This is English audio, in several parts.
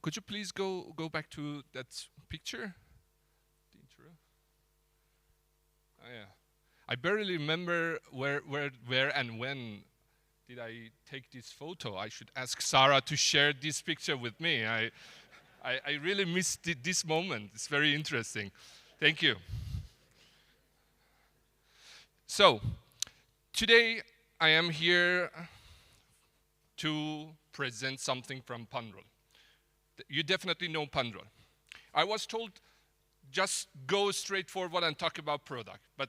Could you please go back to that picture? The intro. Oh, yeah. I barely remember where and when did I take this photo. I should ask Sara to share this picture with me. I really missed this moment. It's very interesting. Thank you. So, today I am here to present something from Pandrol. You definitely know Pandrol. I was told just go straight forward and talk about product, but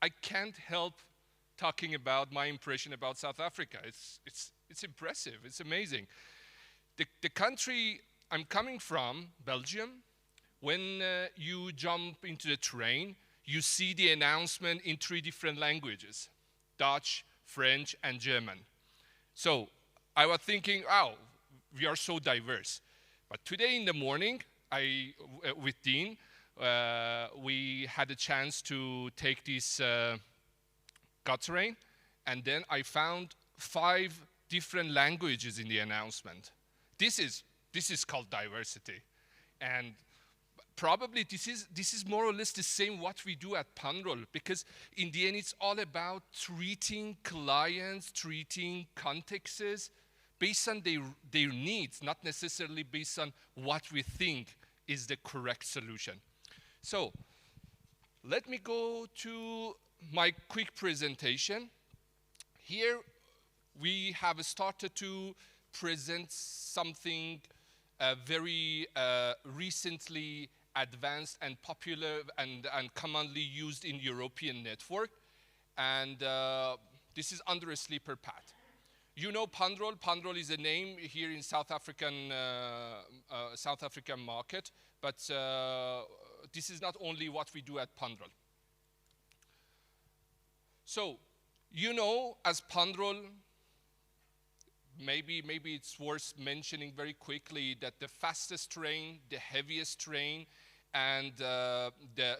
I can't help talking about my impression about South Africa. It's impressive, it's amazing. The country I'm coming from, Belgium, when you jump into the train, you see the announcement in 3 different languages, Dutch, French, and German. So I was thinking, wow, we are so diverse. But today in the morning, with Dean, we had a chance to take this gut train, and then I found 5 different languages in the announcement. This is called diversity, and probably this is more or less the same what we do at Pandrol, because in the end it's all about treating clients, treating contexts based on their needs, not necessarily based on what we think is the correct solution. So let me go to my quick presentation. Here we have started to present something very recently advanced and popular and commonly used in European network. And this is under a sleeper path. You know Pandrol. Pandrol is a name here in South African market, but this is not only what we do at Pandrol. So, you know, as Pandrol, maybe it's worth mentioning very quickly that the fastest train, the heaviest train, and the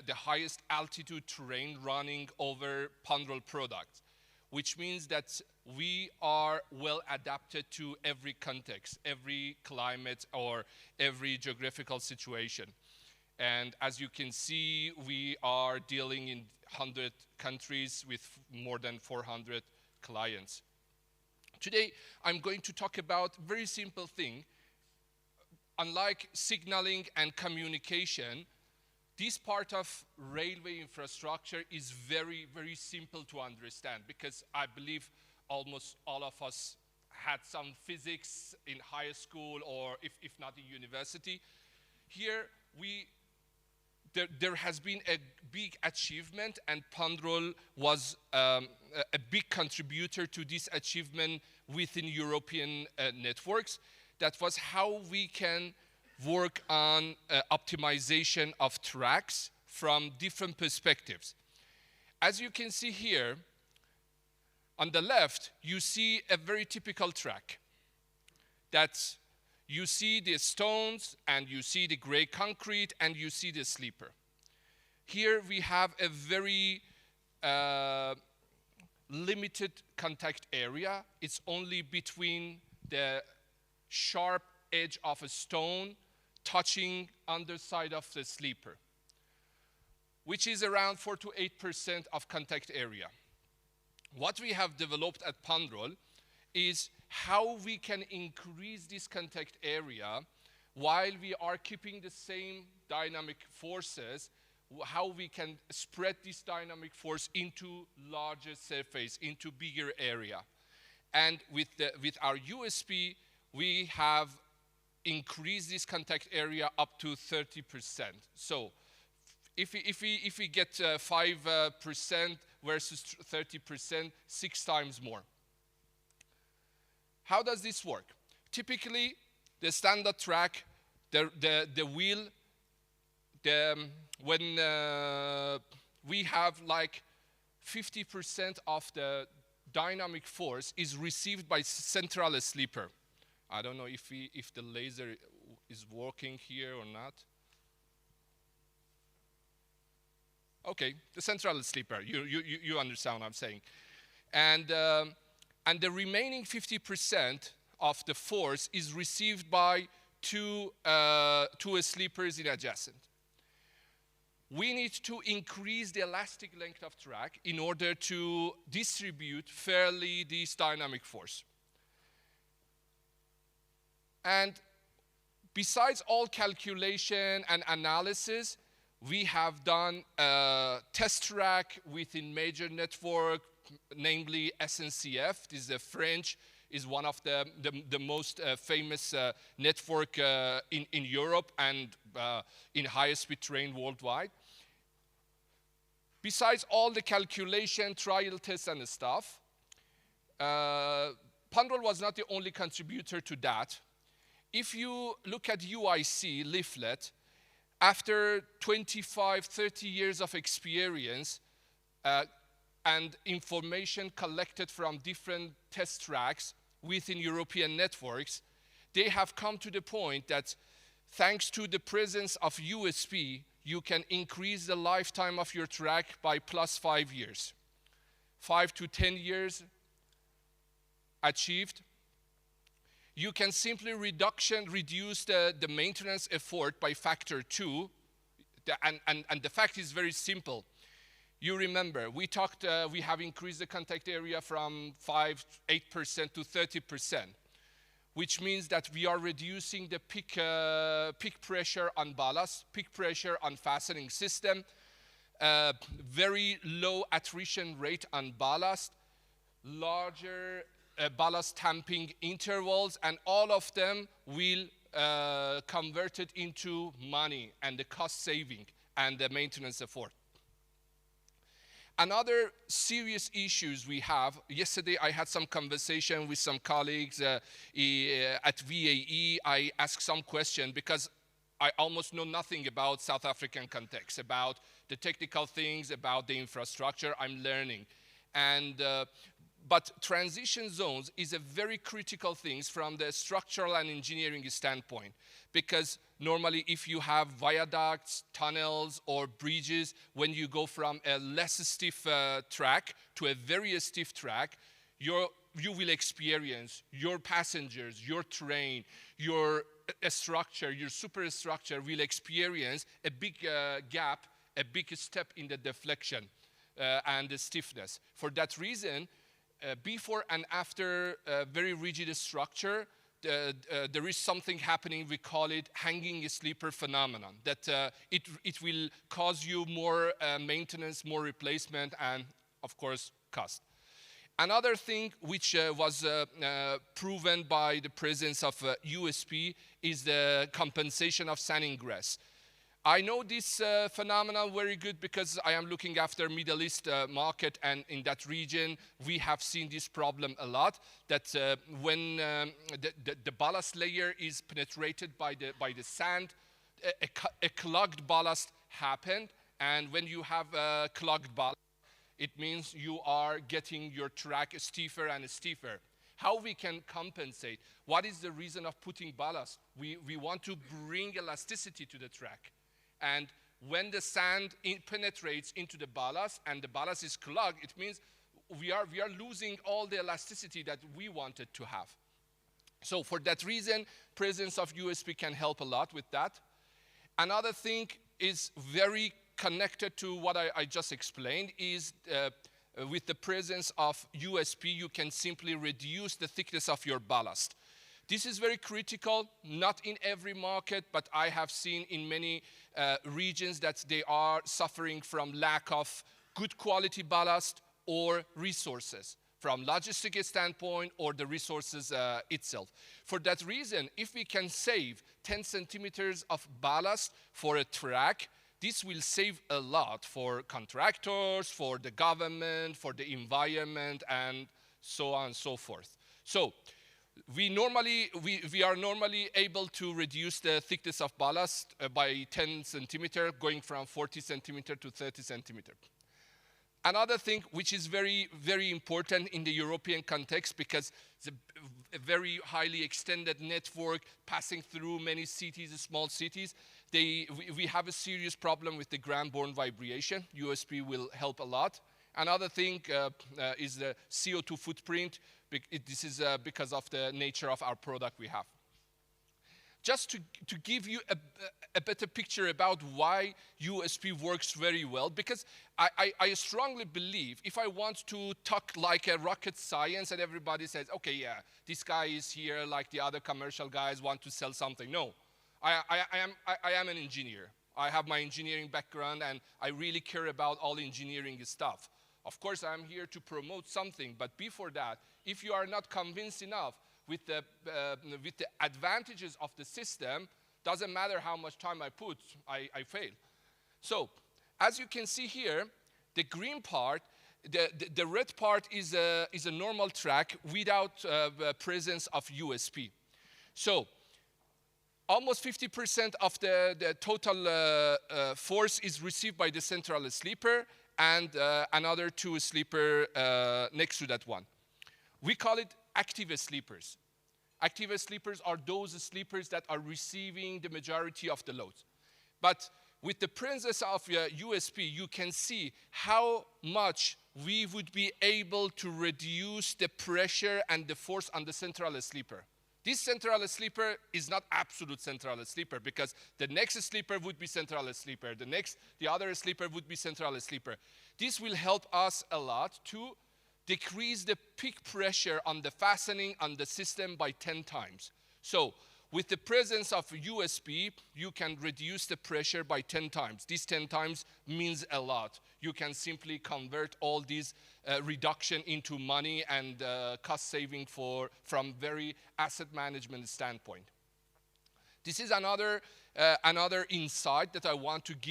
highest altitude terrain running over Pandrol products, which means that we are well adapted to every context, every climate, or every geographical situation. And as you can see, we are dealing in 100 countries with more than 400 clients. Today, I'm going to talk about a very simple thing. Unlike signaling and communication, this part of railway infrastructure is very, very simple to understand, because I believe almost all of us had some physics in high school, or if not in university. Here, there has been a big achievement, and Pandrol was a big contributor to this achievement within European networks. That was how we can work on optimization of tracks from different perspectives. As you can see here, on the left, you see a very typical track. That's you see the stones, and you see the gray concrete, and you see the sleeper. Here we have a very limited contact area. It's only between the sharp edge of a stone touching underside of the sleeper, which is around 4 to 8% of contact area. What we have developed at Pandrol is how we can increase this contact area while we are keeping the same dynamic forces, how we can spread this dynamic force into larger surface, into bigger area. And with our USP, we have increased this contact area up to 30%. So if we get 5% versus 30%, 6 times more. How does this work? Typically, the standard track, the wheel, when we have like 50% of the dynamic force is received by central sleeper. I don't know if the laser is working here or not. Okay, the central sleeper. You understand what I'm saying, and the remaining 50% of the force is received by two sleepers in adjacent. We need to increase the elastic length of track in order to distribute fairly this dynamic force. And besides all calculation and analysis, we have done a test track within major network, namely SNCF. This is a French, is one of the most famous network in Europe and in high-speed train worldwide. Besides all the calculation, trial tests and stuff, Pandrol was not the only contributor to that. If you look at UIC leaflet, after 25, 30 years of experience and information collected from different test tracks within European networks, they have come to the point that thanks to the presence of USP, you can increase the lifetime of your track by plus 5 years. 5 to 10 years achieved. You can simply reduce the maintenance effort by factor 2. And the fact is very simple. You remember, we talked, we have increased the contact area from 8% to 30%, which means that we are reducing the peak pressure on ballast, peak pressure on fastening system, very low attrition rate on ballast, larger ballast tamping intervals, and all of them will convert it into money and the cost saving and the maintenance effort. Another serious issues we have, yesterday I had some conversation with some colleagues at VAE. I asked some question because I almost know nothing about South African context, about the technical things, about the infrastructure. I'm learning. But transition zones is a very critical thing from the structural and engineering standpoint, because normally if you have viaducts, tunnels, or bridges, when you go from a less stiff track to a very stiff track, you will experience your passengers, your train, your structure, your superstructure will experience a big gap, a big step in the deflection and the stiffness. For that reason, before and after a very rigid structure, there is something happening. We call it hanging sleeper phenomenon, that it will cause you more maintenance, more replacement, and of course cost. Another thing which was proven by the presence of USP is the compensation of sand ingress. I know this phenomenon very good because I am looking after Middle East market, and in that region we have seen this problem a lot, that when the ballast layer is penetrated by the sand, a clogged ballast happened, and when you have a clogged ballast, it means you are getting your track stiffer and stiffer. How we can compensate? What is the reason of putting ballast? We want to bring elasticity to the track. And when the sand penetrates into the ballast and the ballast is clogged, it means we are losing all the elasticity that we wanted to have. So for that reason, presence of USP can help a lot with that. Another thing is very connected to what I just explained is with the presence of USP, you can simply reduce the thickness of your ballast. This is very critical, not in every market, but I have seen in many regions that they are suffering from lack of good quality ballast or resources, from logistic standpoint or the resources itself. For that reason, if we can save 10 centimeters of ballast for a track, this will save a lot for contractors, for the government, for the environment, and so on and so forth. So we are normally able to reduce the thickness of ballast by 10 centimeter, going from 40 centimeter to 30 centimeter. Another thing which is very, very important in the European context, because it's a very highly extended network passing through many cities, small cities, we have a serious problem with the ground-borne vibration. USP will help a lot. Another thing is the CO2 footprint. This is because of the nature of our product we have. just to give you a better picture about why USP works very well, because I strongly believe if I want to talk like a rocket science and everybody says, okay, yeah, this guy is here like the other commercial guys want to sell something. No, I am an engineer. I have my engineering background and I really care about all engineering stuff. Of course, I'm here to promote something, but before that, if you are not convinced enough with the advantages of the system, doesn't matter how much time I put, I fail. So, as you can see here, the green part, the red part is a normal track without the presence of USP. So, almost 50% of the total force is received by the central sleeper, and another two sleeper next to that one. We call it active sleepers. Active sleepers are those sleepers that are receiving the majority of the load. But with the presence of USP, you can see how much we would be able to reduce the pressure and the force on the central sleeper. This central sleeper is not absolute central sleeper, because the next sleeper would be central sleeper. The other sleeper would be central sleeper. This will help us a lot to decrease the peak pressure on the fastening on the system by 10 times. So with the presence of USP, you can reduce the pressure by 10 times. This 10 times means a lot. You can simply convert all these reduction into money and cost saving from very asset management standpoint. This is another insight that I wanted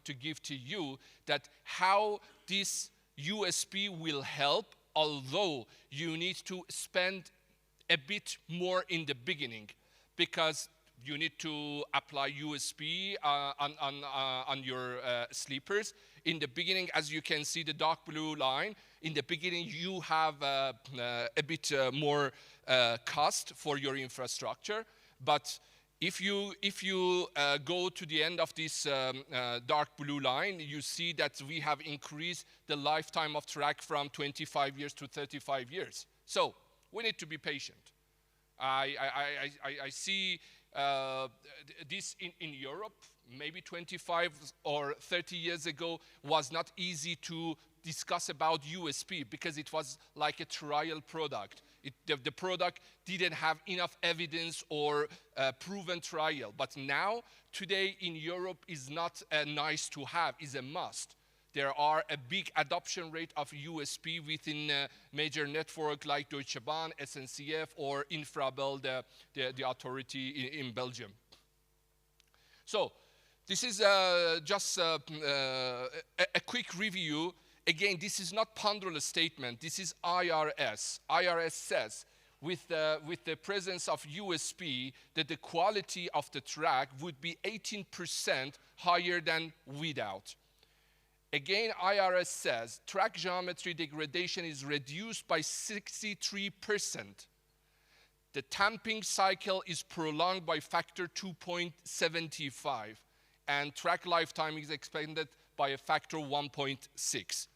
to give to you, that how this USP will help, although you need to spend a bit more in the beginning, because you need to apply USP on your sleepers. In the beginning, as you can see the dark blue line, in the beginning you have a bit more cost for your infrastructure, but if you go to the end of this dark blue line, you see that we have increased the lifetime of track from 25 years to 35 years. So we need to be patient. I see this in Europe, maybe 25 or 30 years ago, was not easy to discuss about USP because it was like a trial product. The product didn't have enough evidence or proven trial. But now, today in Europe is not a nice to have, is a must. There are a big adoption rate of USP within a major network like Deutsche Bahn, SNCF, or Infrabel, the authority in Belgium. So this is just a quick review. Again, this is not Pandrol statement, this is IRS. IRS says with the presence of USP that the quality of the track would be 18% higher than without. Again, IRS says track geometry degradation is reduced by 63%. The tamping cycle is prolonged by factor 2.75, and track lifetime is expanded by a factor 1.6.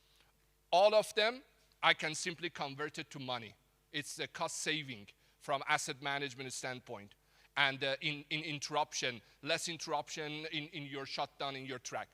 All of them, I can simply convert it to money. It's a cost saving from asset management standpoint. And in interruption, less interruption in your shutdown, in your track.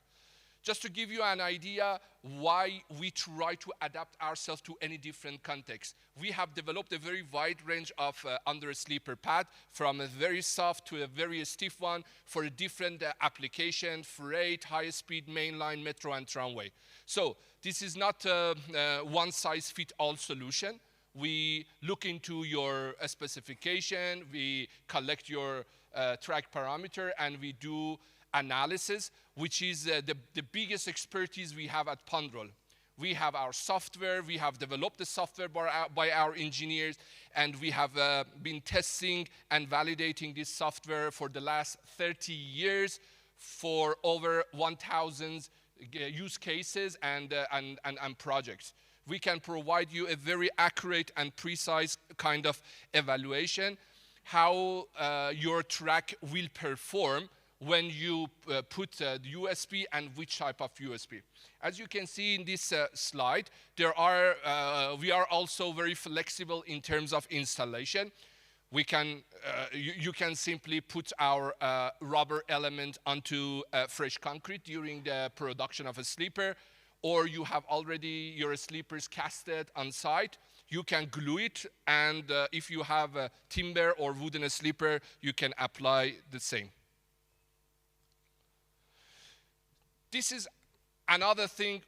Just to give you an idea why we try to adapt ourselves to any different context. We have developed a very wide range of under sleeper pad, from a very soft to a very stiff one for a different application, freight, high-speed mainline, metro, and tramway. So this is not a one-size-fits-all solution. We look into your specification, we collect your track parameter, and we do analysis, which is the biggest expertise we have at Pandrol. We have our software, we have developed the software by our engineers, and we have been testing and validating this software for the last 30 years for over 1,000 use cases and projects. We can provide you a very accurate and precise kind of evaluation, how your track will perform when you put the USP and which type of USP. As you can see in this slide, we are also very flexible in terms of installation. We can, you can simply put our rubber element onto fresh concrete during the production of a sleeper, or you have already your sleepers casted on site. You can glue it, and if you have a timber or wooden sleeper, you can apply the same. This is another thing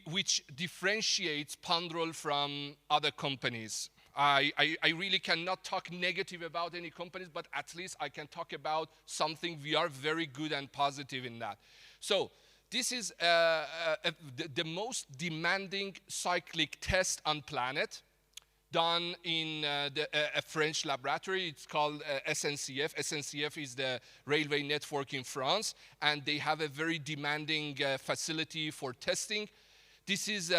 which differentiates Pandrol from other companies. I really cannot talk negative about any companies, but at least I can talk about something we are very good and positive in that. So this is the most demanding cyclic test on planet, done in a French laboratory. It's called SNCF. SNCF is the railway network in France, and they have a very demanding facility for testing. This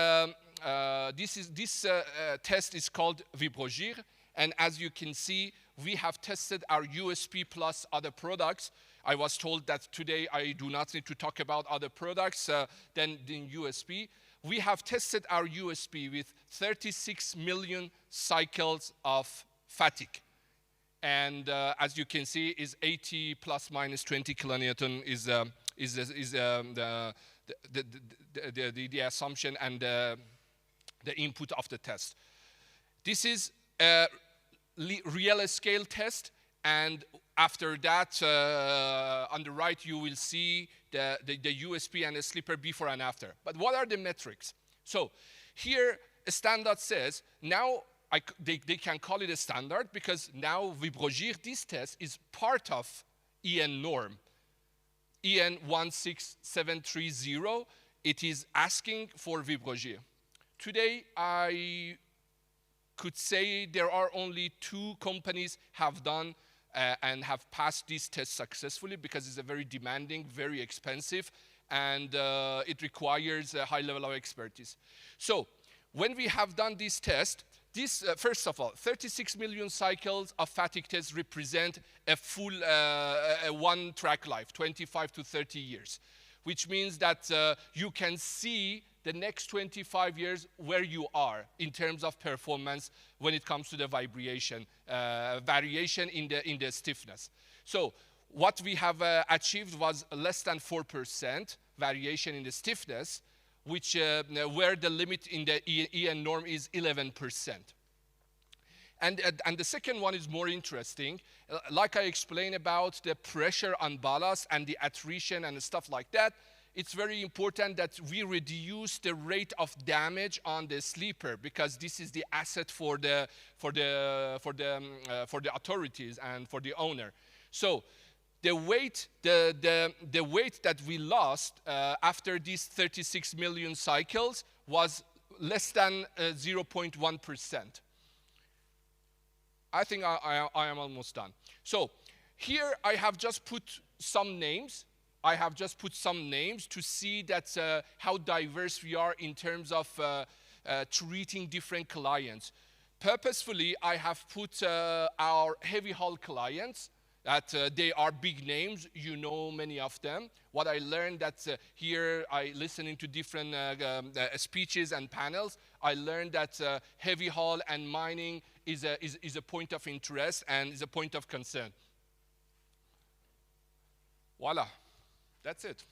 test is called Vibrogir, and as you can see, we have tested our USP plus other products. I was told that today I do not need to talk about other products than USP. We have tested our USP with 36 million cycles of fatigue. And as you can see, is 80 plus minus 20 kilonewton is the assumption and the input of the test. This is a real scale test, and after that, on the right, you will see the USP and the sleeper before and after. But what are the metrics? So here, a standard says, now they can call it a standard because now Vibrogir, this test, is part of EN norm. EN 16730, it is asking for Vibrogir. Today, I could say there are only 2 companies have done and have passed this test successfully because it's a very demanding, very expensive, and it requires a high level of expertise. So when we have done this test, this, first of all, 36 million cycles of fatigue tests represent a full one-track life, 25 to 30 years, which means that you can see the next 25 years where you are in terms of performance when it comes to the variation in the stiffness. So what we have achieved was less than 4% variation in the stiffness, which where the limit in the EN norm is 11%. And the second one is more interesting. Like I explained about the pressure on ballast and the attrition and stuff like that, it's very important that we reduce the rate of damage on the sleeper because this is the asset for the authorities and for the owner. So the weight that we lost after these 36 million cycles was less than 0.1%. I think I am almost done. So here I have just put some names. I have just put some names to see that how diverse we are in terms of treating different clients. Purposefully, I have put our heavy haul clients, that they are big names, you know many of them. What I learned that here, I listening to different speeches and panels, I learned that heavy haul and mining is a point of interest and is a point of concern. Voila. That's it.